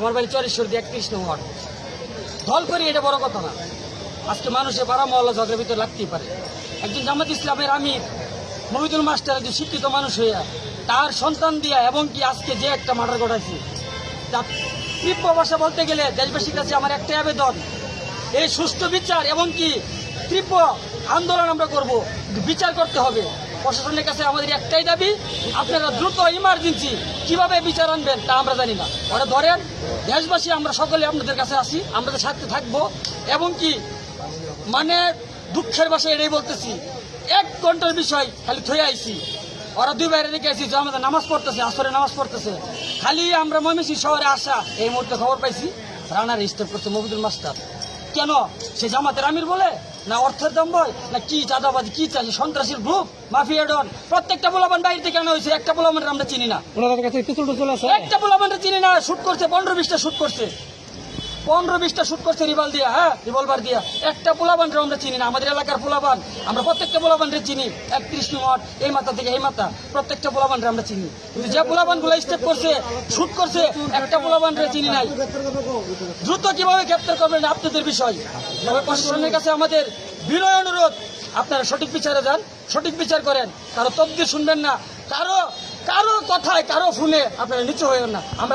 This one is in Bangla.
আমার বাড়ি চরেশ্বরী 31 নং ওয়ার্ড। দল করি এটা বড় কথা না, আজকে মানুষের পাড়া মহল্লা ঝগড়ার ভিতরে লাগতেই পারে। একজন জামাত ইসলামের আমির মহিদুল মাস্টার একজন শিক্ষিত মানুষ হইয়া তার সন্তান দিয়া এবং কি আজকে যে একটা মার্ডার ঘটাইছে, তার তীব্র ভাষা বলতে গেলে দেশবাসীর কাছে আমার একটাই আবেদন, এই সুষ্ঠু বিচার এবং কি তীব্র আন্দোলন আমরা করব, বিচার করতে হবে। প্রশাসনের কাছে আমাদের একটাই দাবি, আপনারা দ্রুত ইমার্জেন্সি কিভাবে বিচার আনবেন তা আমরা জানি না, ওরা ধরেন। দেশবাসী আমরা সকলে আপনাদের কাছে আসি, আমাদের সাথে থাকবো এবং কি মানে দুঃখের ভাষায় এটাই বলতেছি, 1 ঘন্টার বিষয় খালি থয়ে আইছি, ওরা 2 বাইরে রেখে আইছি যে আমাদের নামাজ পড়তেছে, আসরে নামাজ পড়তেছে। খালি আমরা ময়মনসিংহ শহরে আসা এই মুহূর্তে খবর পাইছি রানার স্টেপ করছে মহিদুল মাস্টার। কেন সে জামাতের আমির বলে না অর্থের দাম বয় না কি চাঁদাবাজি কি চাই সন্ত্রাসীর গ্রুপ মাফিয়া ডন? প্রত্যেকটা পোলাপান বাইরে থেকে কেন হয়েছে? একটা পোলাপানের আমরা চিনি না, একটা পোলাপানটা চিনি না। শুট করছে 15-20টা শুট করছে, 15-20টা শুট করছে রিভলভার দিয়া। একটা পোলাবানরে আমরা চিনি না, আমাদের এলাকার পোলাবান আমরা প্রত্যেকটা পোলাবানরে চিনি। 31 নং ওয়ার্ড এই মাথা থেকে এই মাথা প্রত্যেকটা পোলাবানরে আমরা চিনি, কিন্তু যে পোলাবানগুলো স্টেপ করছে শুট করছে একটা পোলাবানরে চিনি নাই। দ্রুত কিভাবে গ্রেপ্তার করবেন আপনাদের বিষয়। তবে প্রশাসনের কাছে আমাদের বিনয় অনুরোধ, আপনারা সঠিক বিচারে যান, সঠিক বিচার করেন, কারো তদবির শুনবেন না, কারো কথায় কারো ফোনে আপনারা নিচু হবেন না। আমরা